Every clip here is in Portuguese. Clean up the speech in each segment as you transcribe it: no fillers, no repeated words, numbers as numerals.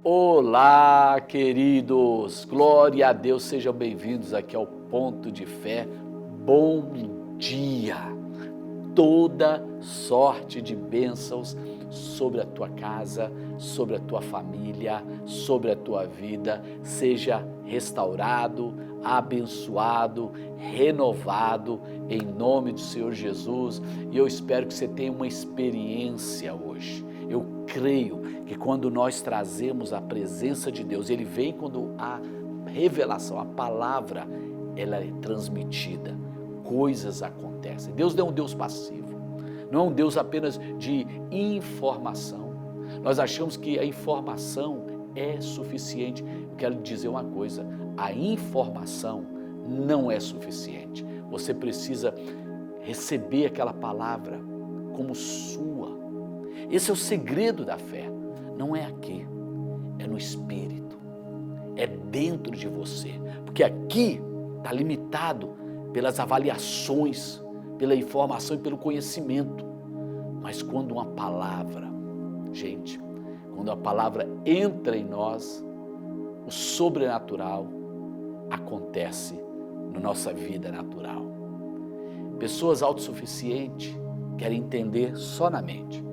Olá, queridos! Glória a Deus, sejam bem-vindos aqui ao Ponto de Fé. Bom dia! Toda sorte de bênçãos sobre a tua casa, sobre a tua família, sobre a tua vida, seja restaurado, abençoado, renovado, em nome do Senhor Jesus. E eu espero que você tenha uma experiência hoje. Eu creio que quando nós trazemos a presença de Deus, Ele vem quando a revelação, a palavra, ela é transmitida, coisas acontecem. Deus não é um Deus passivo, não é um Deus apenas de informação. Nós achamos que a informação é suficiente. Eu quero lhe dizer uma coisa, a informação não é suficiente. Você precisa receber aquela palavra como sua. Esse é o segredo da fé, não é aqui, é no Espírito, é dentro de você, porque aqui está limitado pelas avaliações, pela informação e pelo conhecimento, mas quando uma palavra, gente, quando a palavra entra em nós, o sobrenatural acontece na nossa vida natural. Pessoas autossuficientes querem entender só na mente.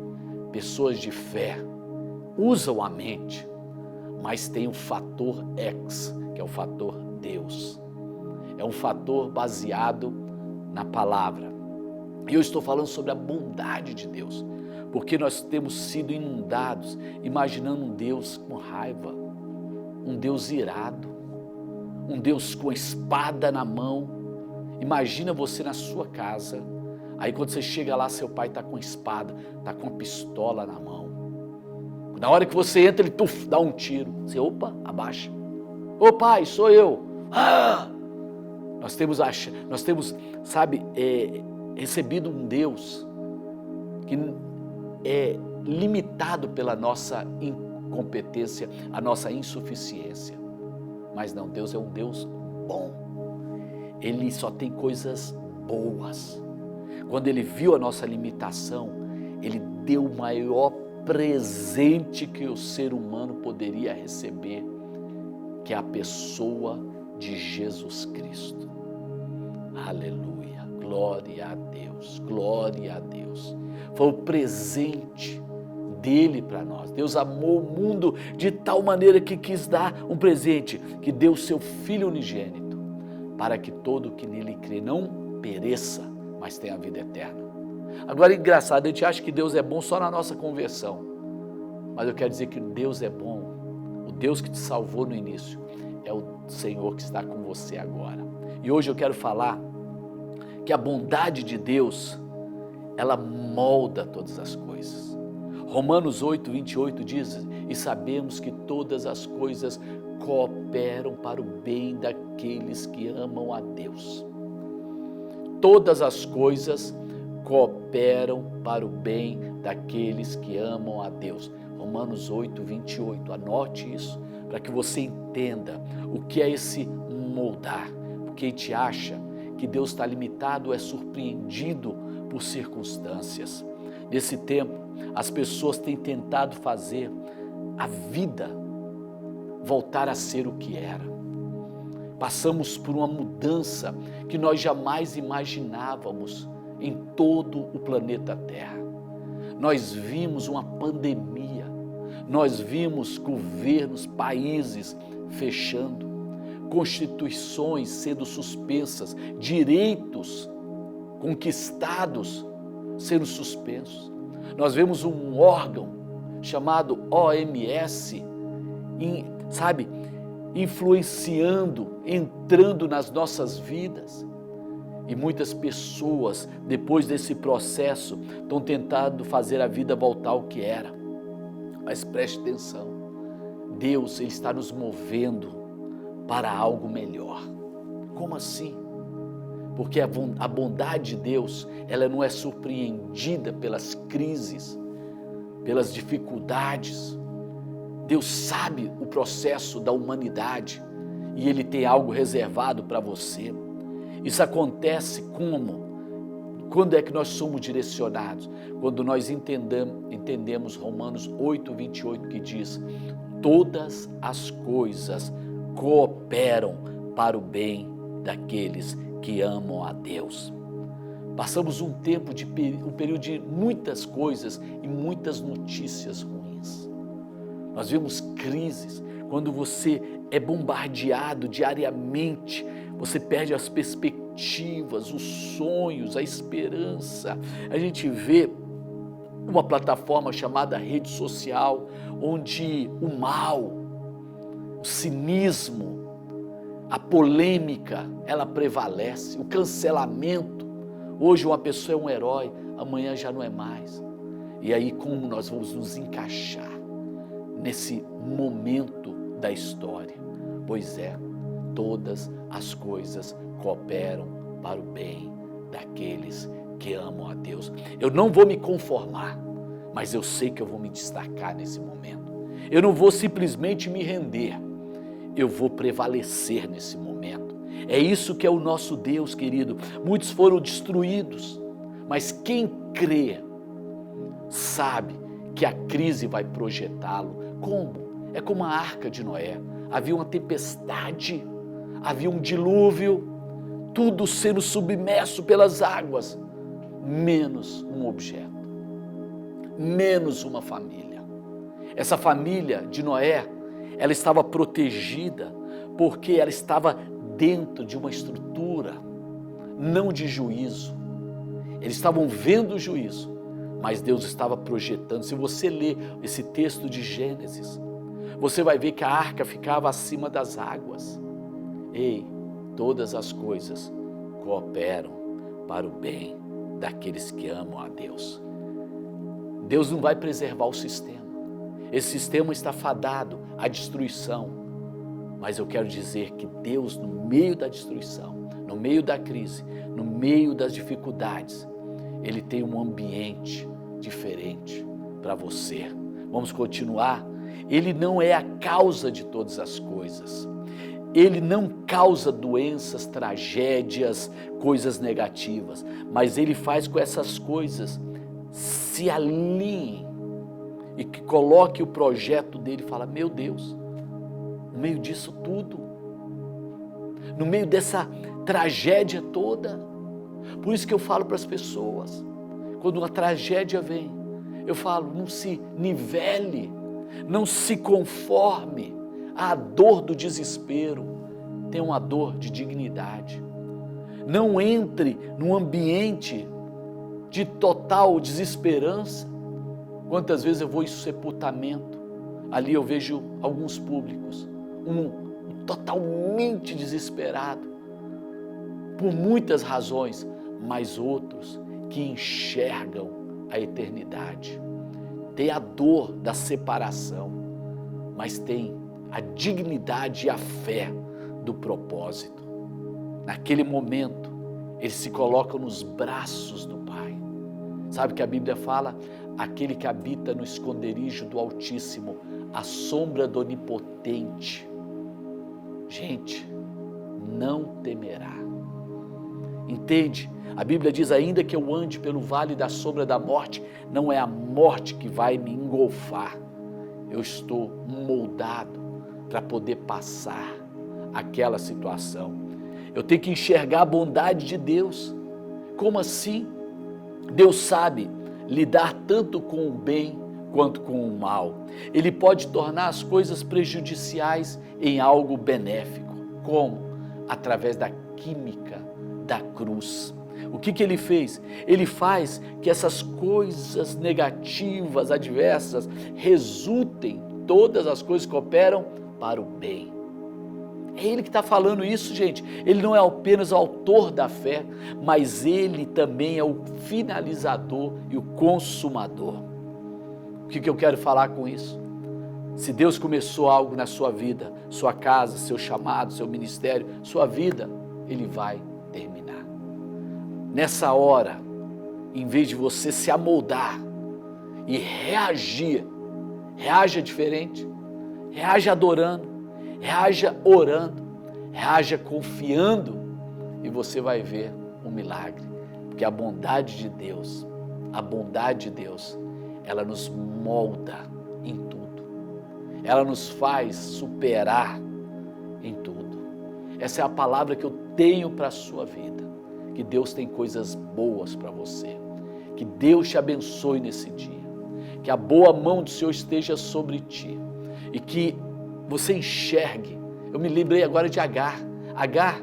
Pessoas de fé usam a mente, mas tem o fator X, que é o fator Deus. É um fator baseado na palavra. E eu estou falando sobre a bondade de Deus, porque nós temos sido inundados, imaginando um Deus com raiva, um Deus irado, um Deus com a espada na mão. Imagina você na sua casa, aí quando você chega lá, seu pai está com a espada, está com a pistola na mão. Na hora que você entra, ele dá um tiro. Você, opa, abaixa. Ô pai, sou eu. Ah! Nós temos, sabe, recebido um Deus que é limitado pela nossa incompetência, a nossa insuficiência. Mas não, Deus é um Deus bom. Ele só tem coisas boas. Quando Ele viu a nossa limitação, Ele deu o maior presente que o ser humano poderia receber, que é a pessoa de Jesus Cristo. Aleluia, glória a Deus, glória a Deus. Foi o presente dele para nós. Deus amou o mundo de tal maneira que quis dar um presente, que deu o seu Filho unigênito, para que todo que nele crê não pereça, mas tenha a vida eterna. Agora, engraçado, a gente acha que Deus é bom só na nossa conversão, mas eu quero dizer que Deus é bom, o Deus que te salvou no início, é o Senhor que está com você agora. E hoje eu quero falar que a bondade de Deus, ela molda todas as coisas. Romanos 8, 28 diz, e sabemos que todas as coisas cooperam para o bem daqueles que amam a Deus. Todas as coisas cooperam para o bem daqueles que amam a Deus. Romanos 8, 28, anote isso, para que você entenda o que é esse moldar. Porque a gente acha que Deus está limitado, é surpreendido por circunstâncias. Nesse tempo, as pessoas têm tentado fazer a vida voltar a ser o que era. Passamos por uma mudança que nós jamais imaginávamos em todo o planeta Terra. Nós vimos uma pandemia, nós vimos governos, países fechando, constituições sendo suspensas, direitos conquistados sendo suspensos. Nós vemos um órgão chamado OMS, influenciando, entrando nas nossas vidas. E muitas pessoas, depois desse processo, estão tentando fazer a vida voltar ao que era. Mas preste atenção, Deus, Ele está nos movendo para algo melhor. Como assim? Porque a bondade de Deus, ela não é surpreendida pelas crises, pelas dificuldades. Deus sabe o processo da humanidade e Ele tem algo reservado para você. Isso acontece como? Quando é que nós somos direcionados? Quando nós entendemos Romanos 8, 28, que diz: todas as coisas cooperam para o bem daqueles que amam a Deus. Passamos um período de muitas coisas e muitas notícias ruins. Nós vemos crises. Quando você é bombardeado diariamente, você perde as perspectivas, os sonhos, a esperança. A gente vê uma plataforma chamada rede social, onde o mal, o cinismo, a polêmica, ela prevalece, o cancelamento. Hoje uma pessoa é um herói, amanhã já não é mais. E aí como nós vamos nos encaixar nesse momento da história? Pois é, todas as coisas cooperam para o bem daqueles que amam a Deus. Eu não vou me conformar, mas eu sei que eu vou me destacar nesse momento. Eu não vou simplesmente me render, eu vou prevalecer nesse momento. É isso que é o nosso Deus, querido. Muitos foram destruídos, mas quem crê sabe que a crise vai projetá-lo. Como? É como a arca de Noé. Havia uma tempestade, havia um dilúvio, tudo sendo submerso pelas águas, menos um objeto, menos uma família. Essa família de Noé, ela estava protegida porque ela estava dentro de uma estrutura, não de juízo. Eles estavam vendo o juízo, mas Deus estava projetando. Se você ler esse texto de Gênesis, você vai ver que a arca ficava acima das águas. Ei, todas as coisas cooperam para o bem daqueles que amam a Deus. Deus não vai preservar o sistema. Esse sistema está fadado à destruição. Mas eu quero dizer que Deus, no meio da destruição, no meio da crise, no meio das dificuldades, Ele tem um ambiente diferente para você. Vamos continuar? Ele não é a causa de todas as coisas. Ele não causa doenças, tragédias, coisas negativas, mas Ele faz com que essas coisas se alinhem e que coloque o projeto dele e fala: meu Deus, no meio disso tudo, no meio dessa tragédia toda, por isso que eu falo para as pessoas, quando uma tragédia vem, eu falo: não se nivele, não se conforme à dor do desespero, tenha uma dor de dignidade. Não entre num ambiente de total desesperança. Quantas vezes eu vou em sepultamento, ali eu vejo alguns públicos, totalmente desesperado, por muitas razões, mas outros que enxergam a eternidade. Tem a dor da separação, mas tem a dignidade e a fé do propósito. Naquele momento, eles se colocam nos braços do Pai. Sabe que a Bíblia fala? Aquele que habita no esconderijo do Altíssimo, à sombra do Onipotente. Gente, não temerá. Entende? A Bíblia diz: ainda que eu ande pelo vale da sombra da morte, não é a morte que vai me engolfar. Eu estou moldado para poder passar aquela situação. Eu tenho que enxergar a bondade de Deus. Como assim? Deus sabe lidar tanto com o bem quanto com o mal. Ele pode tornar as coisas prejudiciais em algo benéfico. Como? Através da química da cruz. O que Ele fez? Ele faz que essas coisas negativas, adversas, resultem, todas as coisas cooperam para o bem. É Ele que está falando isso, gente. Ele não é apenas o autor da fé, mas Ele também é o finalizador e o consumador. O que eu quero falar com isso? Se Deus começou algo na sua vida, sua casa, seu chamado, seu ministério, sua vida, Ele vai terminar. Nessa hora, em vez de você se amoldar e reagir, reaja diferente, reaja adorando, reaja orando, reaja confiando, e você vai ver um milagre, Porque a bondade de Deus, ela nos molda em tudo. Ela nos faz superar em tudo. Essa é a palavra que eu tenho para a sua vida. Que Deus tem coisas boas para você. Que Deus te abençoe nesse dia. Que a boa mão do Senhor esteja sobre ti. E que você enxergue. Eu me lembrei agora de Agar. Agar,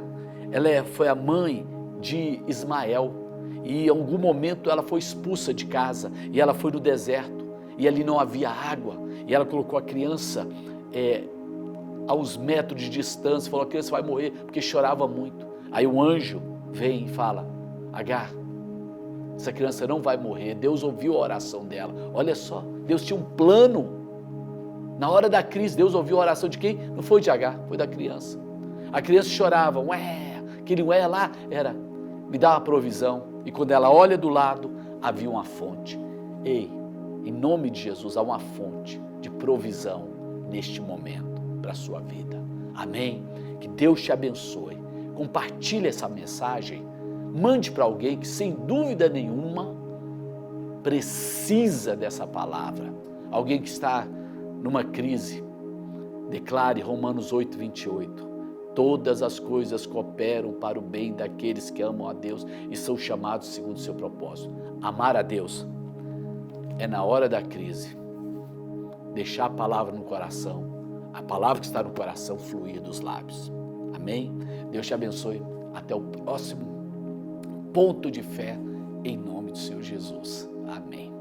foi a mãe de Ismael. E em algum momento ela foi expulsa de casa. E ela foi no deserto. E ali não havia água. E ela colocou a criança a uns metros de distância. Falou, a criança vai morrer, porque chorava muito. Aí o anjo vem e fala, Agar, essa criança não vai morrer. Deus ouviu a oração dela. Olha só, Deus tinha um plano. Na hora da crise, Deus ouviu a oração de quem? Não foi de Agar, foi da criança. A criança chorava, aquele lá era, me dá uma provisão. E quando ela olha do lado, havia uma fonte. Ei, em nome de Jesus, há uma fonte de provisão neste momento para a sua vida. Amém? Que Deus te abençoe. Compartilhe essa mensagem. Mande para alguém que, sem dúvida nenhuma, precisa dessa palavra. Alguém que está numa crise. Declare Romanos 8, 28. Todas as coisas cooperam para o bem daqueles que amam a Deus e são chamados segundo o seu propósito. Amar a Deus é na hora da crise. Deixar a palavra no coração. A palavra que está no coração fluir dos lábios. Amém? Deus te abençoe. Até o próximo ponto de fé, em nome do Senhor Jesus. Amém.